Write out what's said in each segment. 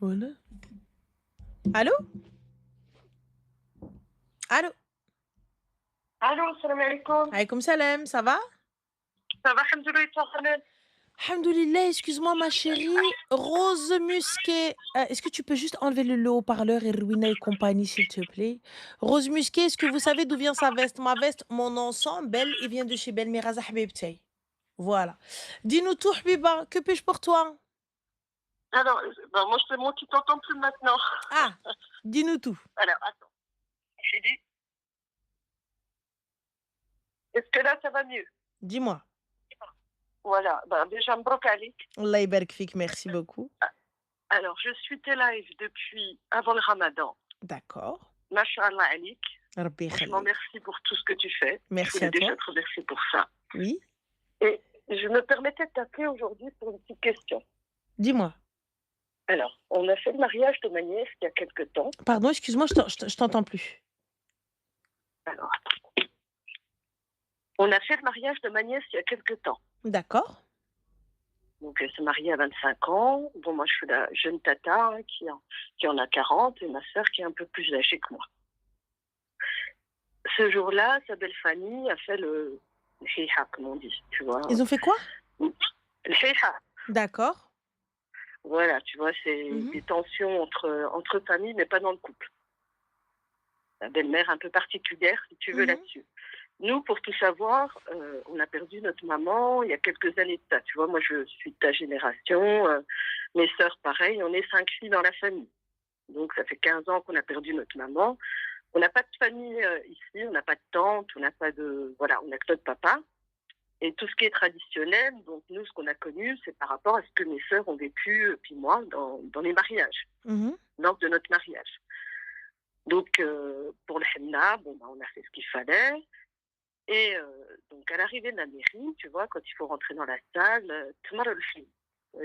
Voilà. Allô? Allô? Allô, salam alaikum. Alaykoum salam, ça va? Ça va, alhamdoulilah, toi, Khaled? Alhamdoulilah, excuse-moi ma chérie. Rose Musquet. Est-ce que tu peux juste enlever le haut-parleur et Rwina et compagnie, s'il te plaît? Rose Musquet, est-ce que vous savez d'où vient sa veste? Ma veste, mon ensemble, il vient de chez Belmira Habibtey. Voilà. Dis-nous tout, Habiba, que puis-je pour toi? Alors, moi, c'est moi qui t'entends plus maintenant. Ah, dis-nous tout. Alors, attends. J'ai dit, est-ce que là, ça va mieux? Dis-moi. Voilà, déjà, Mbrok Alik. Allah يبارك فيك, merci beaucoup. Alors, je suis tes live depuis avant le ramadan. D'accord. Masha'Allah Alik. Rabbi Franchement, يخليك. merci pour tout ce que tu fais. Je Merci voulais à déjà toi. te remercier pour ça. Oui. Et je me permettais de t'appeler aujourd'hui pour une petite question. Dis-moi. Alors, on a fait le mariage de ma nièce il y a quelques temps. Pardon, excuse-moi, je t'entends plus. Alors, attends. On a fait le mariage de ma nièce il y a quelques temps. D'accord. Donc, elle s'est mariée à 25 ans. Bon, moi, je suis la jeune tata qui en a 40 et ma sœur qui est un peu plus âgée que moi. Ce jour-là, sa belle famille a fait le hiha, comme on dit, tu vois. Ils ont fait quoi? Le hiha, D'accord. voilà, tu vois, c'est Mhm. des tensions entre familles, mais pas dans le couple. La belle-mère un peu particulière, si tu veux, Mhm. là-dessus. Nous, pour tout savoir, on a perdu notre maman il y a quelques années de ça. Tu vois, moi, je suis de ta génération. Mes sœurs, pareil. On est 5 filles dans la famille. Donc, ça fait 15 ans qu'on a perdu notre maman. On n'a pas de famille ici. On n'a pas de tante. On n'a pas de... Voilà, on n'a que notre papa. Et tout ce qui est traditionnel, donc nous, ce qu'on a connu, c'est par rapport à ce que mes sœurs ont vécu, puis moi, dans les mariages, Mhm. lors de notre mariage. Donc, pour le henna, on a fait ce qu'il fallait. Et donc, à l'arrivée de la mairie, tu vois, quand il faut rentrer dans la salle, tmar al-film,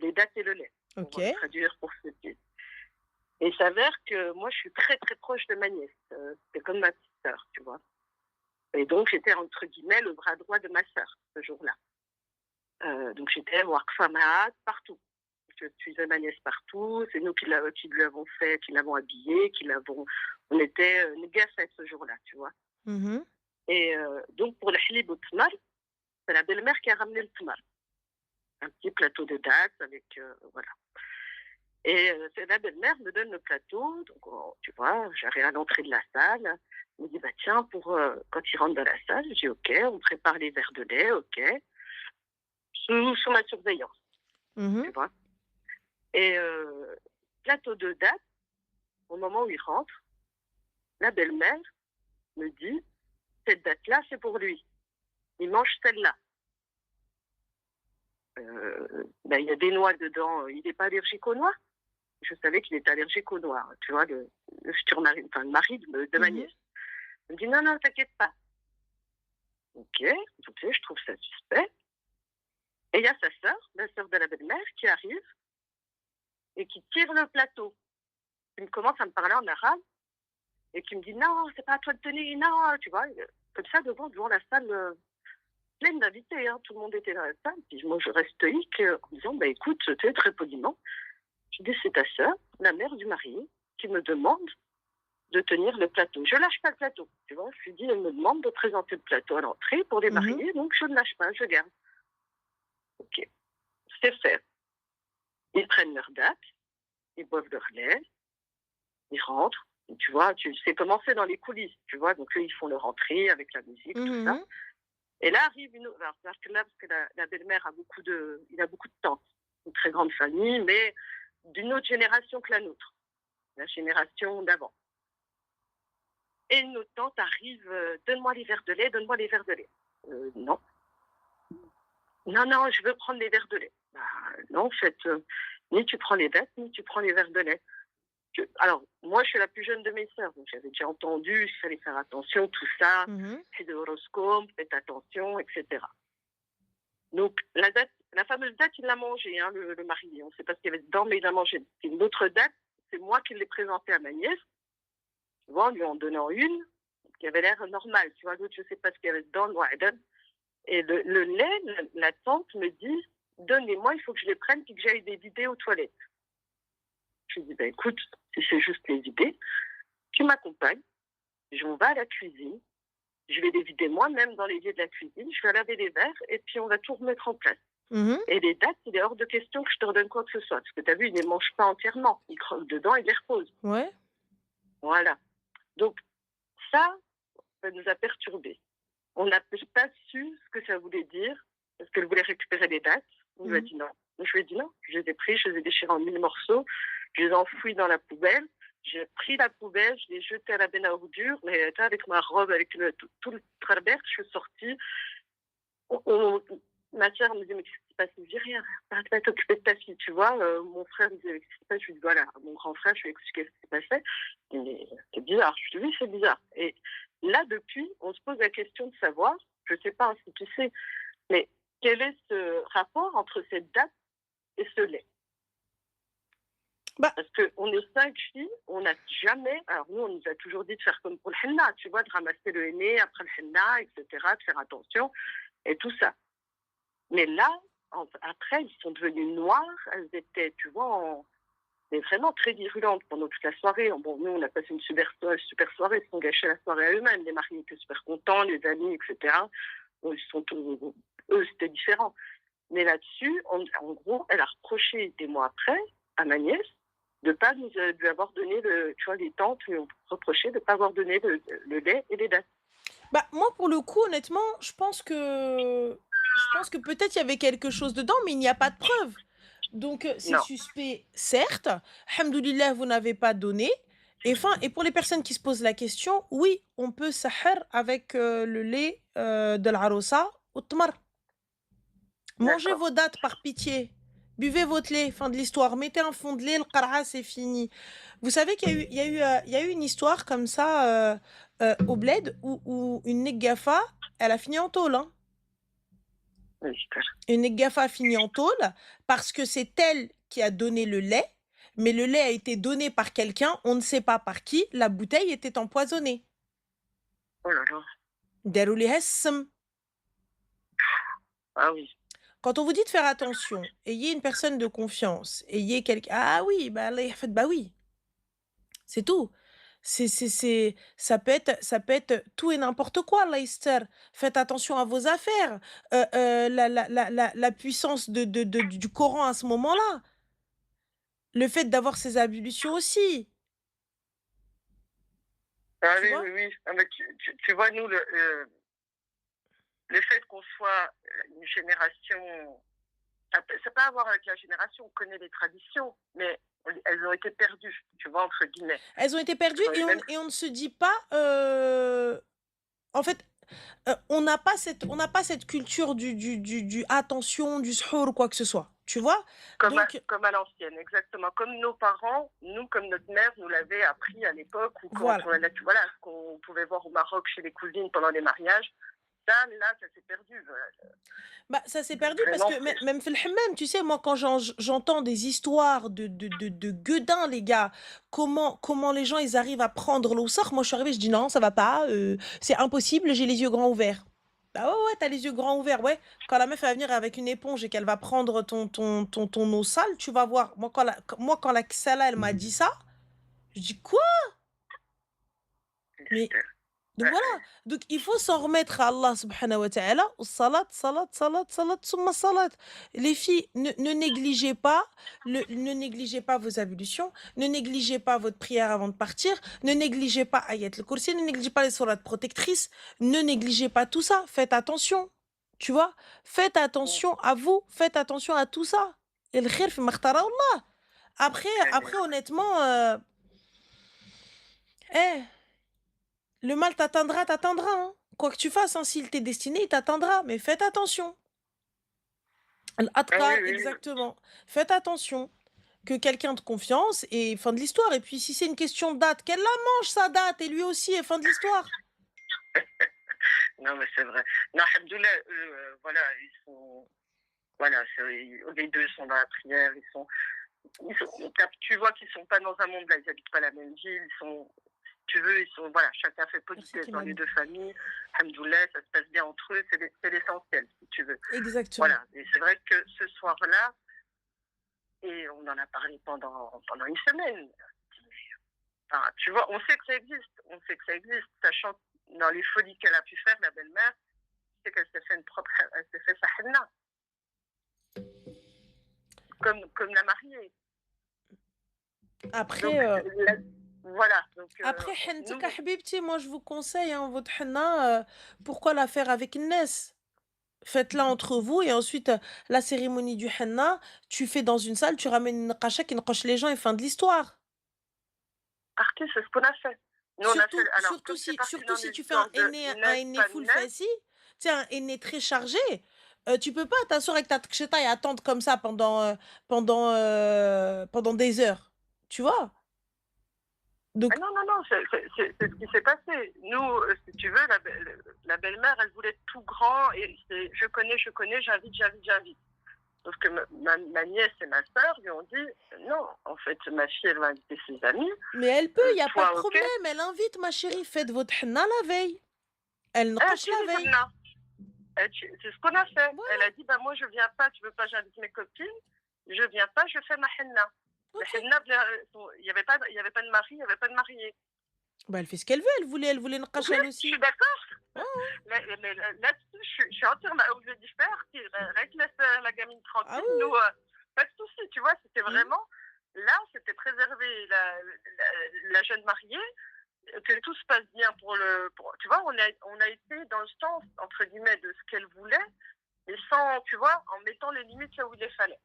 les dates et le lait, pour Ok. traduire pour ceux qui. Et il s'avère que moi, je suis très, très proche de ma nièce. C'est comme ma petite sœur, tu vois. Et donc, j'étais, entre guillemets, le bras droit de ma sœur, ce jour-là. Donc, j'étais Warkfa Mahat partout. Je suivais ma nièce partout. C'est nous qui lui avons fait, qui l'avons habillée, On était négassés ce jour-là, tu vois. Mhm. Et donc, pour le halib au tmar, c'est la belle-mère qui a ramené le tmar. Un petit plateau de dates avec, voilà. Et c'est la belle-mère me donne le plateau, donc tu vois, j'arrive à l'entrée de la salle, elle me dit, bah tiens, pour quand il rentre dans la salle, je dis, ok, on prépare les verres de lait, ok, sous ma surveillance, tu Mhm. vois. Et plateau de dates, au moment où il rentre, la belle-mère me dit, cette date-là, c'est pour lui, il mange celle-là. Il y a des noix dedans, il n'est pas allergique aux noix. Je savais qu'il était allergique aux noix, tu vois, le futur mari, enfin le mari de ma Mhm. nièce. Il me dit non, non, t'inquiète pas. Ok, je trouve ça suspect. Et il y a sa sœur, la sœur de la belle-mère, qui arrive et qui tire le plateau. Il commence à me parler en arabe et qui me dit non, c'est pas à toi de tenir, non, tu vois, comme ça devant la salle pleine d'invités, hein, tout le monde était dans la salle. Puis moi, je reste stoïque en disant, bah écoute, très poliment, je dis c'est ta sœur, la mère du marié, qui me demande de tenir le plateau. Je lâche pas le plateau, tu vois. Je lui dis, elle me demande de présenter le plateau à l'entrée pour les Mhm. mariés, donc je ne lâche pas, je garde. Ok, c'est fait. Ils prennent leur date, ils boivent leur lait, ils rentrent. Tu vois, c'est commencé dans les coulisses, tu vois. Donc eux, ils font leur entrée avec la musique, tout ça. Mhm. Et là arrive une autre. Alors, parce que la belle-mère il a beaucoup de tantes, une très grande famille, mais d'une autre génération que la nôtre, la génération d'avant. Et une autre tante arrive, donne-moi les verres de lait, donne-moi les verres de lait. Non. Non, non, je veux prendre les verres de lait. Bah, non, en fait, ni tu prends les dates, ni tu prends les verres de lait. Alors, moi, je suis la plus jeune de mes sœurs, donc j'avais déjà entendu, il fallait faire attention, tout ça, Mhm. c'est de l'horoscope, faites attention, etc. Donc, la fameuse date, il l'a mangée, hein, le marié. On ne sait pas ce qu'il y avait dedans, mais il l'a mangée. Une autre date, c'est moi qui l'ai présentée à ma nièce, tu vois, en lui en donnant une, qui avait l'air normale, tu vois, l'autre, je ne sais pas ce qu'il y avait dedans, le Wa'adan. Et le lait, la tante me dit, donnez-moi, il faut que je les prenne puis que j'aille des vidéos aux toilettes. Je lui dis, bah, écoute, si c'est juste les vider, tu m'accompagnes, on va à la cuisine, je vais les vider moi-même dans l'évier de la cuisine, je vais laver les verres et puis on va tout remettre en place. Mhm. Et les dates, il est hors de question que je te redonne quoi que ce soit. Parce que tu as vu, il ne les mange pas entièrement. Il croque dedans et les repose. Ouais. Voilà. Donc, ça nous a perturbés. On n'a pas su ce que ça voulait dire, parce qu'elle voulait récupérer les dates. On lui a dit non. Donc, je lui ai dit non. Je les ai pris, je les ai déchirés en 1000 morceaux, je les ai enfouis dans la poubelle. J'ai pris la poubelle, je l'ai jetée à la benne à ordures, mais avec ma robe, avec tout le travers, je suis sortie. Ma soeur me dit, mais qu'est-ce qui se passe? Je dis rien, arrête pas de t'occuper de ta fille, tu vois. Mon frère me dit, qu'est-ce qui se passe? Je lui dis, voilà, mon grand frère, je lui ai expliqué ce qui se passait. Il me dit, c'est bizarre. Je lui dis, oui, c'est bizarre. Et là, depuis, on se pose la question de savoir, je ne sais pas si tu sais, mais quel est ce rapport entre cette date et ce lait? Bah. Parce qu'on est 5 filles, on n'a jamais. Alors, nous, on nous a toujours dit de faire comme pour le henna, tu vois, de ramasser le henné après le henna, etc., de faire attention, et tout ça. Mais là, après, elles sont devenues noires. Elles étaient, tu vois, vraiment très virulentes pendant toute la soirée. Bon, nous, on a passé une super soirée. Ils se sont gâchés la soirée à eux-mêmes. Les mariés étaient super contents, les amis, etc. Bon, eux, c'était différent. Mais là-dessus, en gros, elle a reproché des mois après à ma nièce de ne pas lui avoir donné, tu vois, les tantes lui ont reproché de ne pas avoir donné le lait et les dates. Bah, moi, pour le coup, honnêtement, je pense que peut-être il y avait quelque chose dedans, mais il n'y a pas de preuve. Donc, c'est Non. suspect, certes. Alhamdoulilah, vous n'avez pas donné. Et pour les personnes qui se posent la question, oui, on peut sahar avec le lait de l'arosa au tmar. Mangez D'accord. vos dates par pitié. Buvez votre lait, fin de l'histoire. Mettez un fond de lait, le qara, c'est fini. Vous savez qu'il y a eu une histoire comme ça au bled où une negafa, elle a fini en tôle. Hein. Oui, super. Une negafa a fini en tôle parce que c'est elle qui a donné le lait, mais le lait a été donné par quelqu'un, on ne sait pas par qui, la bouteille était empoisonnée. Oh là là. Darou liha ssem. Ah oui. Quand on vous dit de faire attention, ayez une personne de confiance, ayez quelqu'un. Ah oui, bah, Allah yahfad, bah oui, c'est tout. Ça peut être tout et n'importe quoi, Leicester. Faites attention à vos affaires. La puissance du Coran à ce moment-là. Le fait d'avoir ces ablutions aussi. Ah Tu oui, vois? oui, oui. Ah, mais tu vois, nous, le fait qu'on soit une génération, ça n'a pas à voir avec la génération, on connaît les traditions, mais elles ont été perdues, tu vois, entre guillemets. Elles ont été perdues et on ne se dit pas. En fait, on n'a pas cette culture du attention, du shour ou quoi que ce soit. Tu vois? Comme Donc, à l'ancienne, exactement. Comme nos parents, nous, comme notre mère nous l'avait appris à l'époque, ou quand voilà. qu'on pouvait voir au Maroc chez les cousines pendant les mariages. Là, ça s'est perdu. Bah, ça s'est perdu parce Vraiment, que même fil hammam, tu sais, moi, quand j'entends des histoires de gueudins, les gars, comment les gens, ils arrivent à prendre l'eau sort, moi, je suis arrivée, je dis non, ça va pas, c'est impossible, j'ai les yeux grands ouverts. Bah ouais, ouais, t'as les yeux grands ouverts, ouais. Quand la meuf elle va venir avec une éponge et qu'elle va prendre ton eau sale, tu vas voir. Moi, quand la Ksala, elle m'a dit ça, je dis quoi? Mais donc voilà, donc il faut s'en remettre à Allah subhanahu wa ta'ala. Salat, salat, salat, salat, summa salat. Les filles, ne négligez pas, ne négligez pas vos ablutions, ne négligez pas votre prière avant de partir, ne négligez pas Ayat al-Kursi, ne négligez pas les sourates protectrices, ne négligez pas tout ça. Faites attention, tu vois. Faites attention à vous, faites attention à tout ça. Et le khir fi makhtara Allah. Après honnêtement, eh, le mal t'atteindra, hein. Quoi que tu fasses, hein, s'il t'est destiné, il t'atteindra. Mais faites attention. Ah Al-Atkar, oui, oui, oui. exactement. Faites attention. Que quelqu'un de confiance et fin de l'histoire. Et puis, si c'est une question de date, qu'elle la mange, sa date, et lui aussi, et fin de l'histoire. Non, mais c'est vrai. Non, Alhamdoulilah, voilà, ils sont. Voilà, les deux sont dans la prière, tu vois qu'ils sont pas dans un monde là, ils habitent pas la même ville, tu veux, voilà, chacun fait politesse dans les deux familles. Alhamdoulilah, ça se passe bien entre eux, c'est l'essentiel, si tu veux. Exactement. Voilà, et c'est vrai que ce soir-là, et on en a parlé pendant une semaine. Enfin, tu vois, on sait que ça existe, sachant dans les folies qu'elle a pu faire, la belle-mère, c'est qu'elle s'est fait elle s'est fait sa henna, comme la mariée. Après, Donc, voilà, donc après, nous, hentika habibti, moi je vous conseille, hein, votre henna, pourquoi la faire avec Inès? Faites-la entre vous et ensuite, la cérémonie du henna, tu fais dans une salle, tu ramènes une naqasha qui naqash les gens et fin de l'histoire. parti, c'est ce qu'on a fait. Nous, on a fait, alors, comme c'est parti Surtout dans si des tu fais un histoires de henné, un Inès, henné pas full Inès, fassi, tu sais, un henné très chargé, tu peux pas t'asseoir avec ta tcheta et attendre comme ça pendant des heures. Tu vois? ah Donc, non, non, non, c'est ce qui s'est passé. Nous, si tu veux, la belle-mère, elle voulait tout grand et c'est je connais, j'invite. Sauf que ma nièce et ma sœur lui ont dit non, en fait, ma fille, elle va inviter ses amis. mais elle peut, il y a pas de Toi, ok. problème. Elle invite, ma chérie, faites votre henna la veille. Elle Ah, nqash tu la dis veille. là. C'est ce qu'on a fait. Elle Voilà, a dit bah, moi, je viens pas, tu veux pas, j'invite mes copines. Je viens pas, je fais ma henna. La ok. henna, il y avait pas de mari, il y avait pas de marié. Bah, elle fait ce qu'elle veut, elle voulait nqash Oui, elle je suis aussi. d'accord. Ouais, ouais. Mais là-dessus, je suis entièrement au lieu d'y faire, laisse la gamine Ah tranquille. oui, Nous, pas de souci, tu vois, c'était oui. vraiment. Là, c'était préserver la jeune mariée, que tout se passe bien tu vois, on a été dans le sens, entre guillemets, de ce qu'elle voulait, mais sans, tu vois, en mettant les limites là où il les fallait.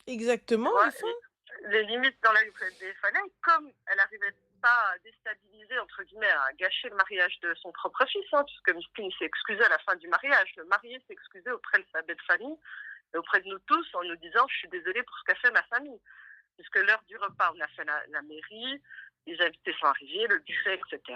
Tu Exactement, vois, il faut. les limites dans là où il les fallait, comme elle n'arrivait pas à déstabiliser, entre guillemets, à gâcher le mariage de son propre fils, hein, puisque Miskin s'est excusé à la fin du mariage. Le marié s'est excusé auprès de sa belle famille et auprès de nous tous en nous disant je suis désolée pour ce qu'a fait ma famille. Puisque l'heure du repas, on a fait la mairie, les invités sont arrivés, le buffet, etc.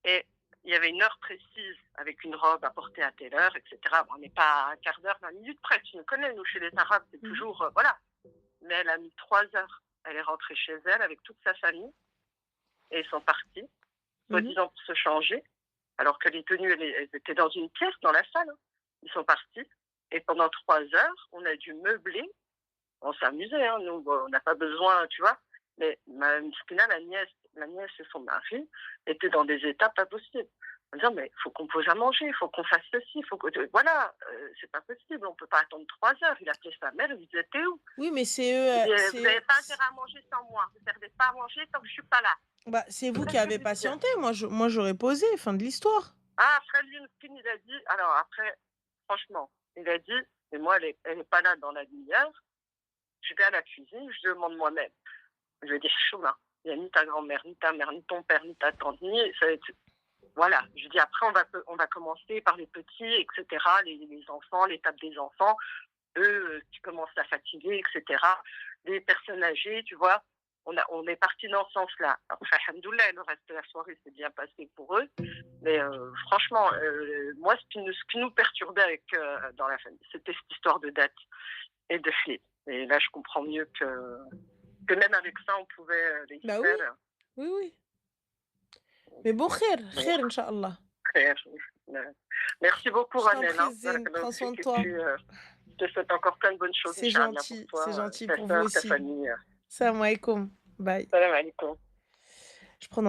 Et il y avait une heure précise avec une robe à porter à telle heure, etc. Bon, on n'est pas à un quart d'heure, 20 minutes près. Tu nous connais, nous, chez les Arabes, c'est toujours, voilà. Mais elle a mis 3 heures. Elle est rentrée chez elle avec toute sa famille et ils sont partis, soi-disant pour se changer, alors que les tenues, elles étaient dans une pièce, dans la salle. Hein. Ils sont partis et pendant 3 heures, on a dû meubler. On s'amusait, hein, nous, on n'a pas besoin, tu vois. Mais ma nièce et son mari étaient dans des états pas possibles. En disant, mais il faut qu'on pose à manger, il faut qu'on fasse ceci, il faut que. Voilà, c'est pas possible, on peut pas attendre 3 heures. Il appelait sa mère, il lui disait, t'es où? Oui, mais Il dit, vous c'est n'avez pas intérêt à manger sans moi, vous ne perdez pas à manger tant que je suis pas là. bah, c'est vous qui Qu'est-ce que avez tu dis? patienté. Moi, j'aurais posé, fin de l'histoire. Ah, après lui, il a dit, alors après, franchement, il a dit, mais moi, elle est pas là dans la demi-heure, je vais à la cuisine, je demande moi-même. Je vais dire, chemin. Il n'y a ni ta grand-mère, ni ta mère, ni ton père, ni ta tante, ni. Voilà. Je dis, après, on va commencer par les petits, etc., les enfants, l'étape des enfants. Eux, tu commences à fatiguer, etc. Des personnes âgées, tu vois. On est parti dans ce sens-là. Après, alhamdoulilah, le reste de la soirée s'est bien passé pour eux. Mais franchement, moi, ce qui nous perturbait dans la famille, c'était cette histoire de date et de flip. Et là, je comprends mieux que même avec ça, on pouvait les Bah oui, faire. oui, oui. Mais bon, khair, Inch'Allah. Très, merci beaucoup, Je t'en Ranel. prie, Hein. Zen, prends soin de Et toi. puis, je te souhaite encore plein de bonnes choses, Inch'Allah, pour C'est toi, gentil ta pour vous soeur, ta aussi. famille. Salam alaikum. Bye. Salam alaikum. Je prends